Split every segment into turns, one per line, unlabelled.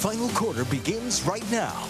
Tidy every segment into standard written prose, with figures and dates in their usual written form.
final quarter begins right now.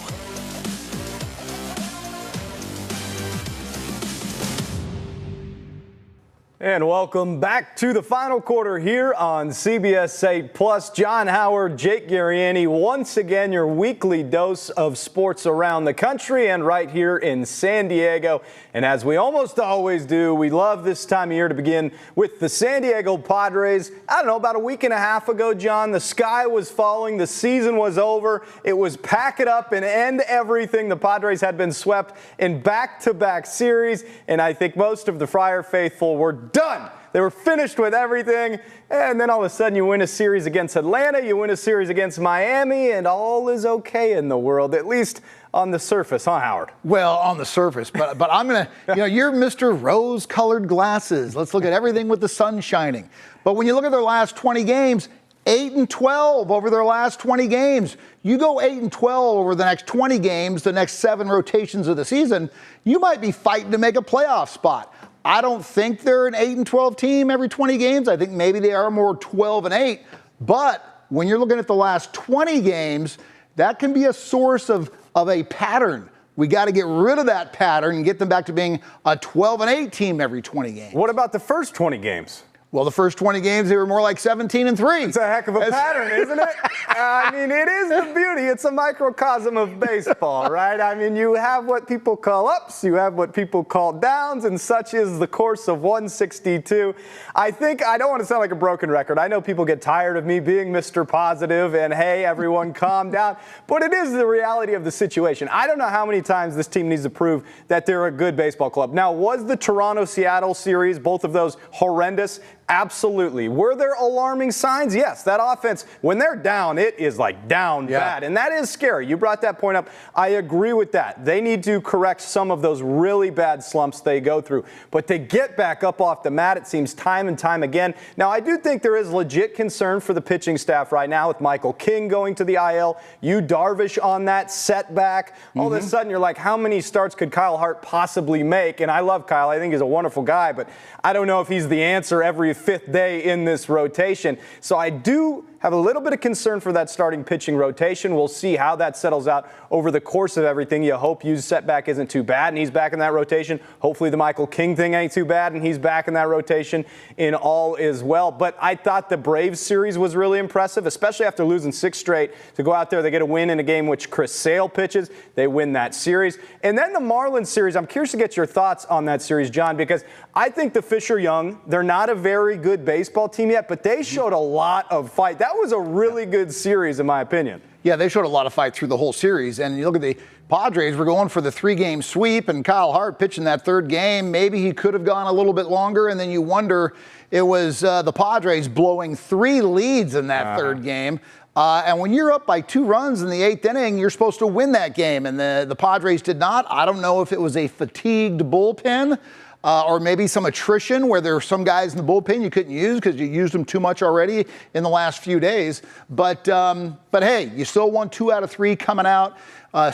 And welcome back to the final quarter here on CBS 8 Plus. John Howard, Jake Garriani, once again your weekly dose of sports around the country and right here in San Diego. And as we almost always do, we love this time of year to begin with the San Diego Padres. I don't know, about a week and a half ago, John, the sky was falling, the season was over. It was pack it up and end everything. The Padres had been swept in back-to-back series, and I think most of the Friar faithful were done. They were finished with everything, and then all of a sudden you win a series against Atlanta, you win a series against Miami, and all is okay in the world, at least on the surface, huh, Howard?
Well, on the surface, but I'm going to, you're Mr. Rose-colored glasses. Let's look at everything with the sun shining. But when you look at their last 20 games, 8-12 over their last 20 games. You go 8-12 over the next 20 games, the next 7 rotations of the season, you might be fighting to make a playoff spot. I don't think they're an 8-12 team every 20 games. I think maybe they are more 12-8. But when you're looking at the last 20 games, that can be a source of a pattern. We got to get rid of that pattern and get them back to being a 12-8 team every 20 games.
What about the first 20 games?
Well, the first 20 games, they were more like 17-3.
It's a heck of a pattern, isn't it? I mean, it is the beauty. It's a microcosm of baseball, right? I mean, you have what people call ups, you have what people call downs, and such is the course of 162. I don't want to sound like a broken record. I know people get tired of me being Mr. Positive and, hey, everyone calm down. But it is the reality of the situation. I don't know how many times this team needs to prove that they're a good baseball club. Now, was the Toronto-Seattle series, both of those, horrendous? Absolutely. Were there alarming signs? Yes. That offense, when they're down, it is like down bad. And that is scary. You brought that point up. I agree with that. They need to correct some of those really bad slumps they go through. But to get back up off the mat, it seems time and time again. Now, I do think there is legit concern for the pitching staff right now with Michael King going to the IL, Yu Darvish on that setback. All of a sudden, you're like, how many starts could Kyle Hart possibly make? And I love Kyle. I think he's a wonderful guy, but I don't know if he's the answer every fifth day in this rotation. So I do have a little bit of concern for that starting pitching rotation. We'll see how that settles out over the course of everything. You hope Yu's setback isn't too bad and he's back in that rotation. Hopefully the Michael King thing ain't too bad and he's back in that rotation in all is well. But I thought the Braves series was really impressive, especially after losing 6 straight. To go out there, they get a win in a game which Chris Sale pitches. They win that series. And then the Marlins series, I'm curious to get your thoughts on that series, John, because I think the fish are young. They're not a very good baseball team yet, but they showed a lot of fight. That was a really good series, in my opinion.
Yeah, they showed a lot of fight through the whole series. And you look at the Padres, we're going for the 3-game sweep, and Kyle Hart pitching that 3rd game. Maybe he could have gone a little bit longer, and then you wonder, it was the Padres blowing 3 leads in that 3rd game. And when you're up by 2 runs in the 8th inning, you're supposed to win that game. And the Padres did not. I don't know if it was a fatigued bullpen. Or maybe some attrition where there were some guys in the bullpen you couldn't use because you used them too much already in the last few days. But hey, you still won 2 out of 3 coming out,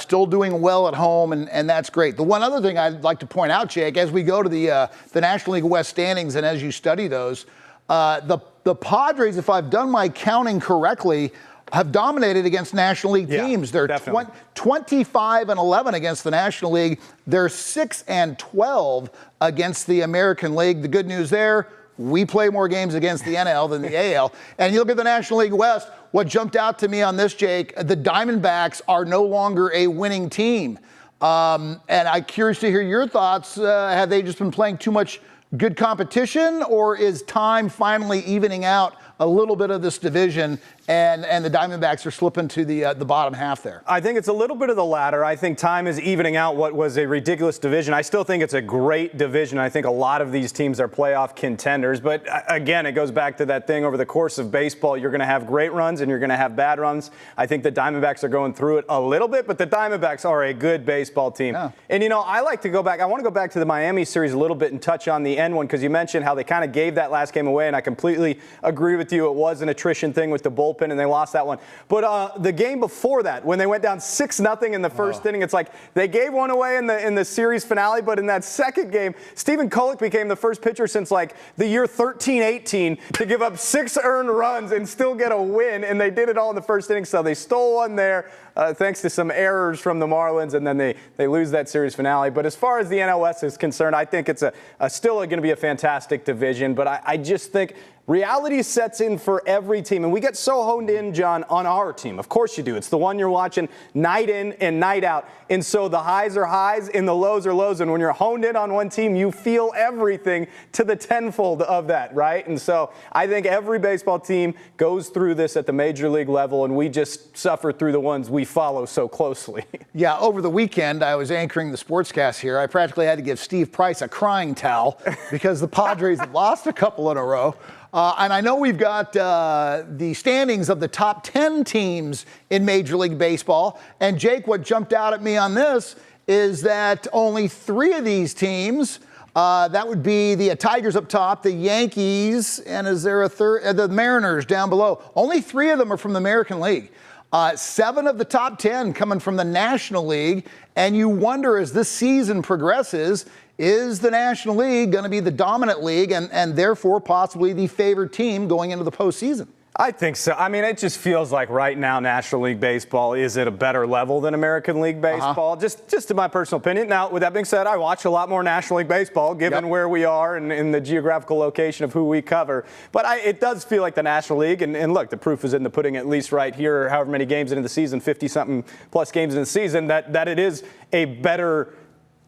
still doing well at home, and that's great. The one other thing I'd like to point out, Jake, as we go to the National League West standings and as you study those, the Padres, if I've done my counting correctly, have dominated against National League teams. They're 25-11 against the National League. They're 6-12 against the American League. The good news there, we play more games against the NL than the AL. And you look at the National League West, what jumped out to me on this, Jake, the Diamondbacks are no longer a winning team. And I'm curious to hear your thoughts. Have they just been playing too much good competition, or is time finally evening out a little bit of this division, and the Diamondbacks are slipping to the bottom half there?
I think it's a little bit of the latter. I think time is evening out what was a ridiculous division. I still think it's a great division. I think a lot of these teams are playoff contenders. But again, it goes back to that thing over the course of baseball. You're going to have great runs and you're going to have bad runs. I think the Diamondbacks are going through it a little bit, but the Diamondbacks are a good baseball team. Yeah. And, I like to go back. I want to go back to the Miami series a little bit and touch on the end one because you mentioned how they kind of gave that last game away, and I completely agree with you. It was an attrition thing with the bullpen. bullpen, and they lost that one. But the game before that, when they went down 6-0 in the first inning, it's like they gave one away in the series finale, but in that second game, Stephen Kolek became the first pitcher since like the year 13-18 to give up 6 earned runs and still get a win, and they did it all in the first inning, so they stole one there. Thanks to some errors from the Marlins, and then they lose that series finale. But as far as the NLS is concerned, I think it's still going to be a fantastic division. But I just think reality sets in for every team. And we get so honed in, John, on our team. Of course you do. It's the one you're watching night in and night out. And so the highs are highs and the lows are lows. And when you're honed in on one team, you feel everything to the tenfold of that, right? And so I think every baseball team goes through this at the major league level, and we just suffer through the ones we follow so closely.
Yeah, over the weekend, I was anchoring the sportscast here. I practically had to give Steve Price a crying towel because the Padres had lost a couple in a row. And I know we've got the standings of the top 10 teams in Major League Baseball. And Jake, what jumped out at me on this is that only 3 of these teams, that would be the Tigers up top, the Yankees, and is there a third? The Mariners down below. Only 3 of them are from the American League. 7 of the top 10 coming from the National League. And you wonder, as this season progresses, is the National League going to be the dominant league and therefore possibly the favored team going into the postseason?
I think so. I mean, it just feels like right now National League Baseball is at a better level than American League Baseball, just in my personal opinion. Now, with that being said, I watch a lot more National League Baseball given where we are and in the geographical location of who we cover. But it does feel like the National League, and look, the proof is in the pudding, at least right here, however many games into the season, 50-something plus games in the season, that it is a better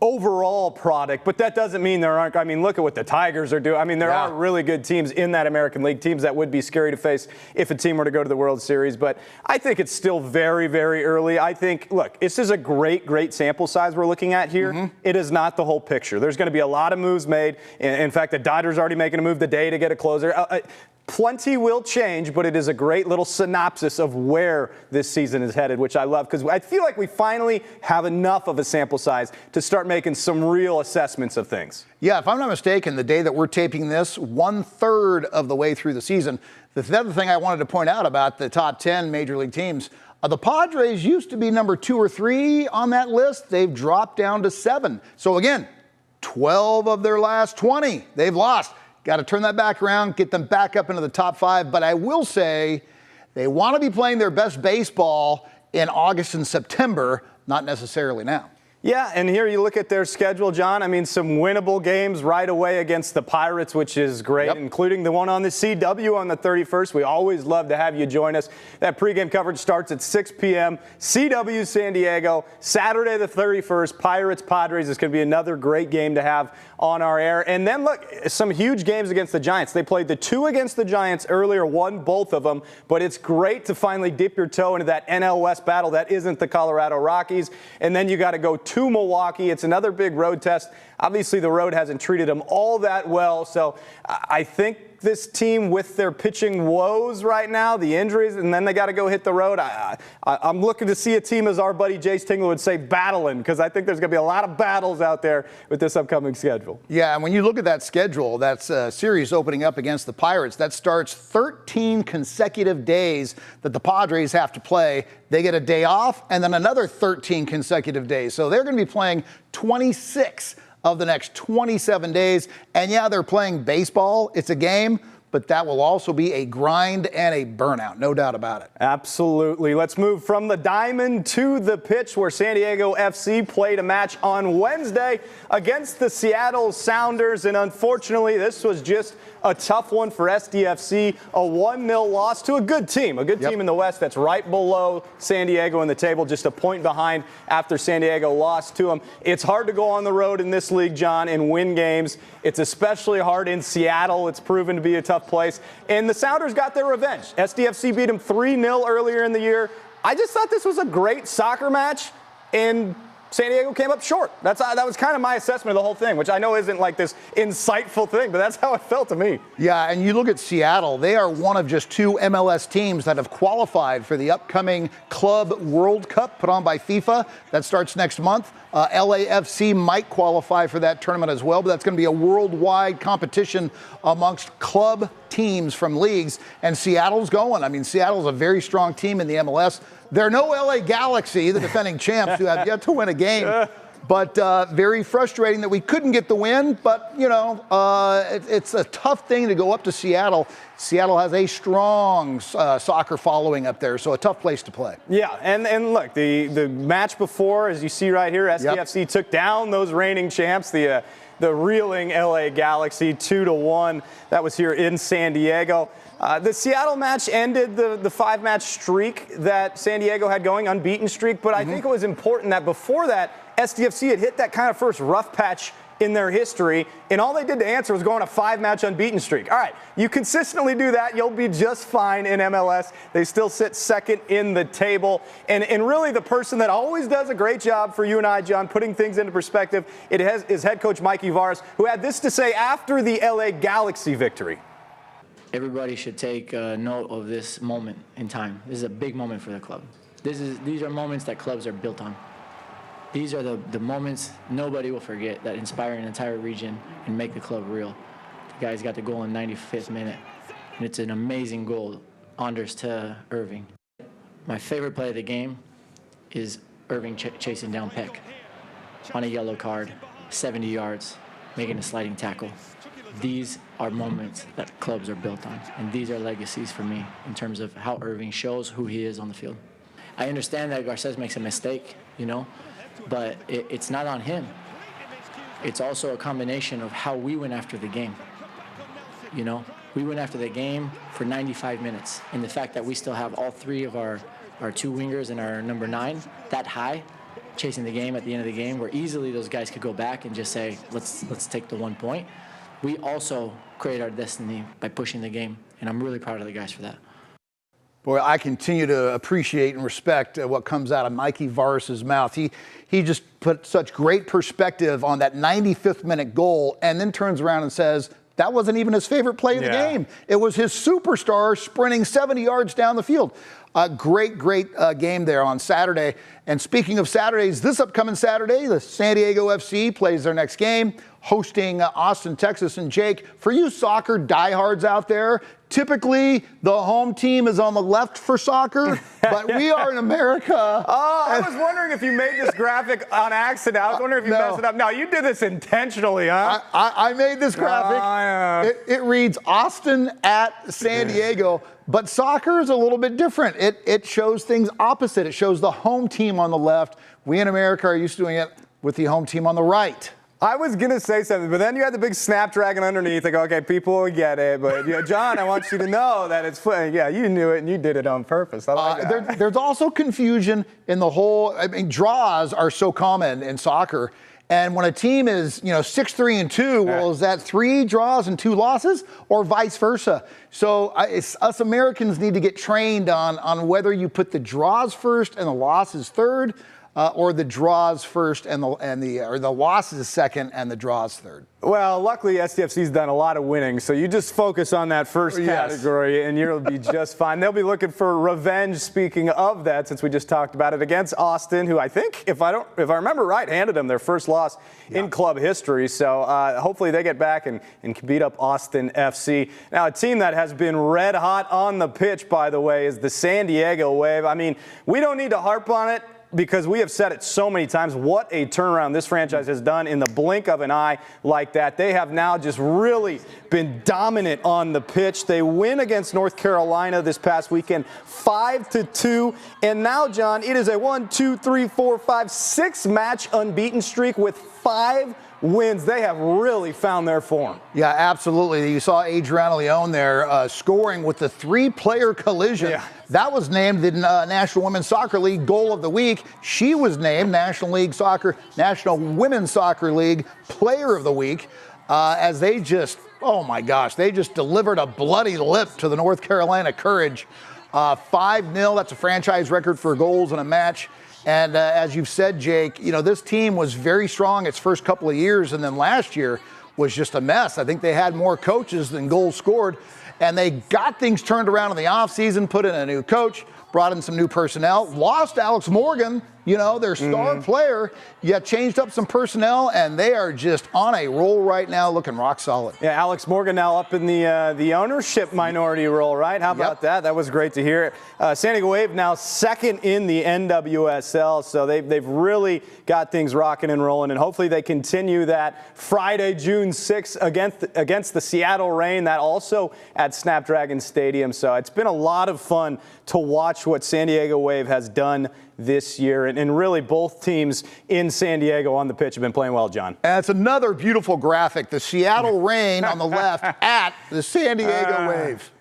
overall product, but that doesn't mean there aren't. I mean, look at what the Tigers are doing. I mean, there are really good teams in that American League, teams that would be scary to face if a team were to go to the World Series. But I think it's still very, very early. I think, look, this is a great, great sample size we're looking at here. It is not the whole picture. There's going to be a lot of moves made. In fact, the Dodgers are already making a move today to get a closer. Plenty will change, but it is a great little synopsis of where this season is headed, which I love because I feel like we finally have enough of a sample size to start making some real assessments of things.
Yeah, if I'm not mistaken, the day that we're taping this, 1/3 of the way through the season. The other thing I wanted to point out about the top 10 Major League teams, the Padres used to be number 2 or 3 on that list. They've dropped down to 7. So again, 12 of their last 20 they've lost. Got to turn that back around, get them back up into the top 5. But I will say they want to be playing their best baseball in August and September, not necessarily now.
Yeah, and here you look at their schedule, John. I mean, some winnable games right away against the Pirates, which is great, including the one on the CW on the 31st. We always love to have you join us. That pregame coverage starts at 6 p.m. CW San Diego, Saturday the 31st. Pirates Padres is going to be another great game to have on our air. And then, look, some huge games against the Giants. They played the 2 against the Giants earlier, won both of them. But it's great to finally dip your toe into that NL West battle that isn't the Colorado Rockies. And then you got to go to Milwaukee. It's another big road test. Obviously, the road hasn't treated them all that well. So I think this team, with their pitching woes right now, the injuries, and then they got to go hit the road. I'm looking to see a team, as our buddy Jace Tingler would say, battling, because I think there's going to be a lot of battles out there with this upcoming schedule.
Yeah, and when you look at that schedule, that's a series opening up against the Pirates. That starts 13 consecutive days that the Padres have to play. They get a day off and then another 13 consecutive days. So they're going to be playing 26 of the next 27 days. And yeah, they're playing baseball. It's a game, but that will also be a grind and a burnout, no doubt about it.
Absolutely. Let's move from the diamond to the pitch, where San Diego FC played a match on Wednesday against the Seattle Sounders. And unfortunately, this was just a tough one for SDFC, a 1-0 loss to a good team team in the West that's right below San Diego in the table, just a point behind after San Diego lost to them. It's hard to go on the road in this league, John, and win games. It's especially hard in Seattle. It's proven to be a tough place. And the Sounders got their revenge. SDFC beat them 3-0 earlier in the year. I just thought this was a great soccer match, and San Diego came up short. That was kind of my assessment of the whole thing, which I know isn't like this insightful thing, but that's how it felt to me.
Yeah, and you look at Seattle, they are one of just 2 MLS teams that have qualified for the upcoming Club World Cup put on by FIFA. That starts next month. LAFC might qualify for that tournament as well, but that's going to be a worldwide competition amongst club teams from leagues, and Seattle's going. I mean, Seattle's a very strong team in the MLS. They're no LA Galaxy, the defending champs, who have yet to win a game. But very frustrating that we couldn't get the win. But, you know, it's a tough thing to go up to Seattle. Seattle has a strong soccer following up there, so a tough place to play.
Yeah, and look, the match before, as you see right here, SDFC took down those reigning champs, the reeling LA Galaxy 2-1. That was here in San Diego. The Seattle match ended the 5-match streak that San Diego had going, unbeaten streak, but I think it was important that before that, SDFC had hit that kind of first rough patch in their history, and all they did to answer was go on a 5-match unbeaten streak. All right, you consistently do that, you'll be just fine in MLS. They still sit second in the table, and really the person that always does a great job for you and I, John, putting things into perspective, is head coach Mikey Varas, who had this to say after the LA Galaxy victory.
Everybody should take note of this moment in time. This is a big moment for the club. These are moments that clubs are built on. These are the moments nobody will forget that inspire an entire region and make the club real. The guys got the goal in 95th minute, and it's an amazing goal. Anders to Irving. My favorite play of the game is Irving chasing down Peck on a yellow card, 70 yards, making a sliding tackle. These are moments that clubs are built on, and these are legacies for me in terms of how Irving shows who he is on the field. I understand that Garces makes a mistake, you know, but it's not on him. It's also a combination of how we went after the game. You know, we went after the game for 95 minutes, and the fact that we still have all three of our two wingers and our number 9 that high, chasing the game at the end of the game, where easily those guys could go back and just say, let's take the 1 point. We also create our destiny by pushing the game, and I'm really proud of the guys for that.
Boy, I continue to appreciate and respect what comes out of Mikey Varas' mouth. He just put such great perspective on that 95th minute goal, and then turns around and says, that wasn't even his favorite play of the game. It was his superstar sprinting 70 yards down the field. Great game there on Saturday. And speaking of Saturdays, this upcoming Saturday, the San Diego FC plays their next game, hosting Austin, Texas. And Jake, for you soccer diehards out there, typically the home team is on the left for soccer, but we are in America.
Oh, I was wondering if you made this graphic on accident. I was wondering if you messed it up. No, you did this intentionally, huh?
I made this graphic. It reads Austin at San Diego. But soccer is a little bit different. It shows things opposite. It shows the home team on the left. We in America are used to doing it with the home team on the right.
I was going to say something, but then you had the big snapdragon underneath. I go, okay, people will get it. But, you know, John, I want you to know that it's funny. Yeah, you knew it, and you did it on purpose. I like that.
There's also confusion in the whole, I mean, draws are so common in soccer. And when a team is, 6-3-2, well, is that 3 draws and 2 losses, or vice versa? So us Americans need to get trained on whether you put the draws first and the losses third, or the draws first and the losses second and the draws third.
Well, luckily SDFC's done a lot of winning, so you just focus on that first category and you'll be just fine. They'll be looking for revenge, speaking of that, since we just talked about it, against Austin, who I think, if I remember right, handed them their first loss in club history. So hopefully they get back and can beat up Austin FC. Now, a team that has been red hot on the pitch, by the way, is the San Diego Wave. I mean, we don't need to harp on it, because we have said it so many times, what a turnaround this franchise has done in the blink of an eye like that. They have now just really been dominant on the pitch. They win against North Carolina this past weekend, 5-2. And now, John, it is a 6-match unbeaten streak with 5 wins. They have really found their form.
Yeah, absolutely. You saw Adriana Leon there scoring with the 3-player collision.
Yeah.
That was named the National Women's Soccer League Goal of the Week. She was named National Women's Soccer League Player of the Week as they just, oh my gosh, they just delivered a bloody lip to the North Carolina Courage. 5-0, that's a franchise record for goals in a match. And as you've said, Jake, this team was very strong its first couple of years, and then last year was just a mess. I think they had more coaches than goals scored, and they got things turned around in the offseason, put in a new coach, brought in some new personnel, lost Alex Morgan, you know, their star player, yet changed up some personnel, and they are just on a roll right now, looking rock solid.
Yeah, Alex Morgan now up in the ownership minority role, right? How about that? That was great to hear. San Diego Wave now second in the NWSL, so they've really got things rocking and rolling, and hopefully they continue that Friday, June 6th against the Seattle Reign, that also at Snapdragon Stadium. So it's been a lot of fun to watch what San Diego Wave has done this year, and really both teams in San Diego on the pitch have been playing well, John.
And it's another beautiful graphic, the Seattle Reign on the left at the San Diego Wave.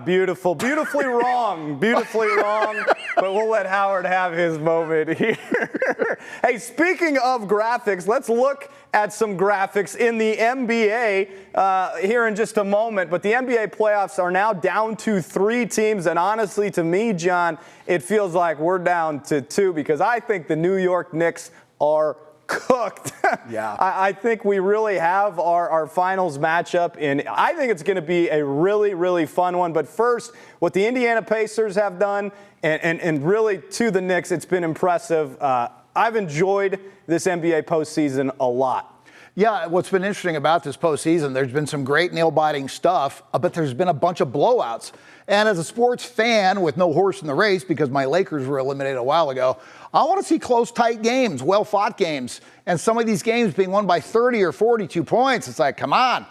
Beautiful. Beautifully wrong. Beautifully wrong. But we'll let Howard have his moment here. Hey, speaking of graphics, let's look at some graphics in the NBA here in just a moment. But the NBA playoffs are now down to 3 teams. And honestly, to me, John, it feels like we're down to 2 because I think the New York Knicks are cooked.
Yeah.
I think we really have our finals matchup, and I think it's going to be a really, really fun one. But first, what the Indiana Pacers have done, and really to the Knicks, it's been impressive. I've enjoyed this NBA postseason a lot.
Yeah, what's been interesting about this postseason, there's been some great nail-biting stuff, but there's been a bunch of blowouts. And as a sports fan with no horse in the race, because my Lakers were eliminated a while ago, I want to see close, tight games, well-fought games, and some of these games being won by 30 or 42 points. It's like, come on,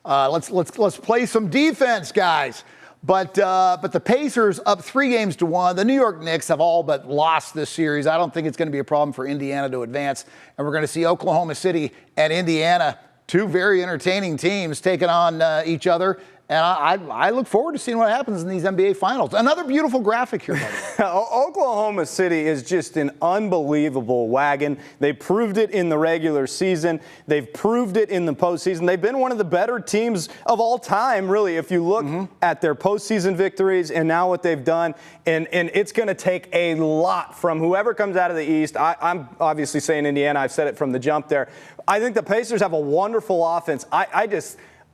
let's play some defense, guys. But the Pacers up 3-1. The New York Knicks have all but lost this series. I don't think it's going to be a problem for Indiana to advance. And we're going to see Oklahoma City and Indiana, 2 very entertaining teams, taking on each other. And I look forward to seeing what happens in these NBA Finals. Another beautiful graphic here, by the way.
Oklahoma City is just an unbelievable wagon. They proved it in the regular season. They've proved it in the postseason. They've been one of the better teams of all time, really, if you look at their postseason victories and now what they've done. And it's going to take a lot from whoever comes out of the East. I'm obviously saying Indiana. I've said it from the jump there. I think the Pacers have a wonderful offense.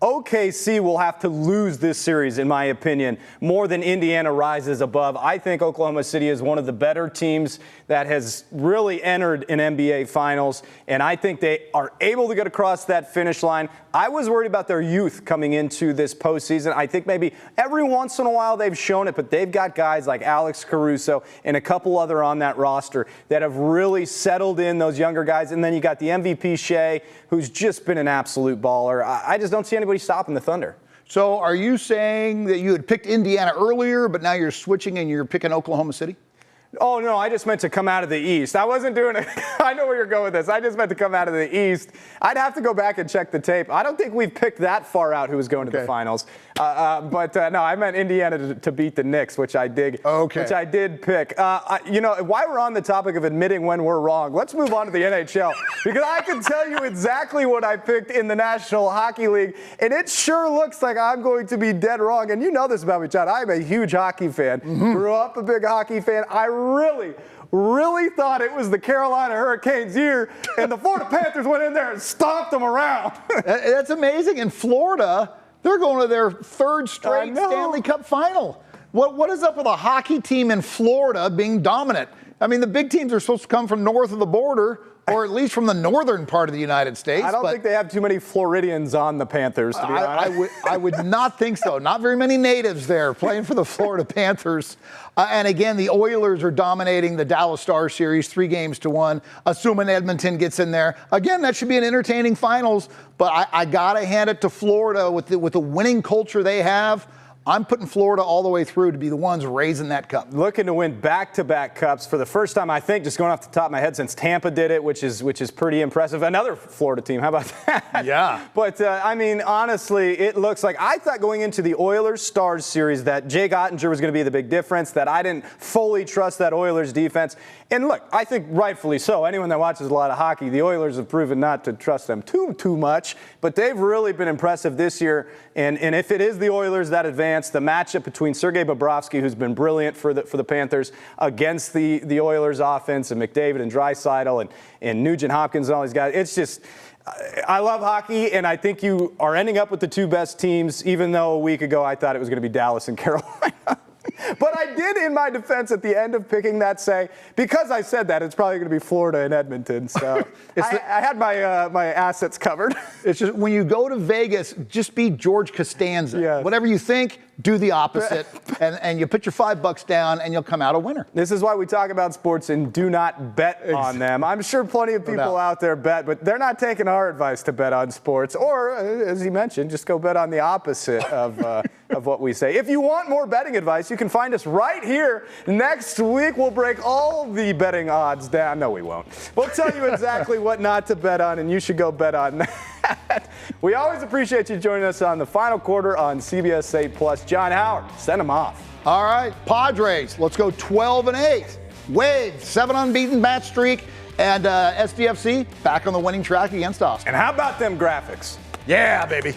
OKC will have to lose this series, in my opinion, more than Indiana rises above. I think Oklahoma City is one of the better teams that has really entered an NBA Finals, and I think they are able to get across that finish line. I was worried about their youth coming into this postseason. I think maybe every once in a while they've shown it, but they've got guys like Alex Caruso and a couple other on that roster that have really settled in, those younger guys. And then you got the MVP Shea, who's just been an absolute baller. I just don't see anybody stopping the Thunder.
So are you saying that you had picked Indiana earlier, but now you're switching and you're picking Oklahoma City?
Oh, no, I just meant to come out of the East. I wasn't doing it. I know where you're going with this. I just meant to come out of the East. I'd have to go back and check the tape. I don't think we've picked that far out who was going to the finals. No, I meant Indiana to beat the Knicks, which I did.
Okay.
Which I did pick. You know, while we're on the topic of admitting when we're wrong, let's move on to the NHL because I can tell you exactly what I picked in the National Hockey League, and it sure looks like I'm going to be dead wrong. And you know this about me, John. I'm a huge hockey fan. Grew up a big hockey fan. I really thought it was the Carolina Hurricanes' year, and the Florida Panthers went in there and stomped them around.
That's amazing. In Florida, they're going to their 3rd straight Stanley Cup final. What is up with a hockey team in Florida being dominant? I mean, the big teams are supposed to come from north of the border, or at least from the northern part of the United States.
I don't think they have too many Floridians on the Panthers, to be honest.
I would not think so. Not very many natives there playing for the Florida Panthers. And again, the Oilers are dominating the Dallas Stars series 3-1, assuming Edmonton gets in there. Again, that should be an entertaining finals, but I got to hand it to Florida with the winning culture they have. I'm putting Florida all the way through to be the ones raising that cup.
Looking to win back-to-back cups for the first time, I think, just going off the top of my head, since Tampa did it, which is pretty impressive. Another Florida team, how about that?
Yeah.
But, I mean, honestly, it looks like I thought going into the Oilers-Stars series that Jake Ottinger was going to be the big difference, that I didn't fully trust that Oilers defense. And look, I think rightfully so. Anyone that watches a lot of hockey, the Oilers have proven not to trust them too much, but they've really been impressive this year. And if it is the Oilers that advance, the matchup between Sergei Bobrovsky, who's been brilliant for the Panthers, against the Oilers offense, and McDavid and Draisaitl and Nugent Hopkins and all these guys, it's just I love hockey, and I think you are ending up with the 2 best teams, even though a week ago I thought it was going to be Dallas and Carolina. But I did, in my defense, at the end of picking that, say, because I said that, it's probably going to be Florida and Edmonton. So I had my assets covered.
It's just when you go to Vegas, just be George Costanza.
Yes.
Whatever you think, do the opposite, and you put your $5 down, and you'll come out a winner.
This is why we talk about sports and do not bet on them. I'm sure plenty of people out there bet, but they're not taking our advice to bet on sports. Or, as he mentioned, just go bet on the opposite of what we say. If you want more betting advice, you can find us right here. Next week, we'll break all the betting odds down. No, we won't. We'll tell you exactly what not to bet on, and you should go bet on that. We always appreciate you joining us on the final quarter on CBS 8+. John Howard, send them off.
All right, Padres, let's go 12-8. Wave, 7 unbeaten match streak, and SDFC back on the winning track against Austin.
And how about them graphics?
Yeah, baby.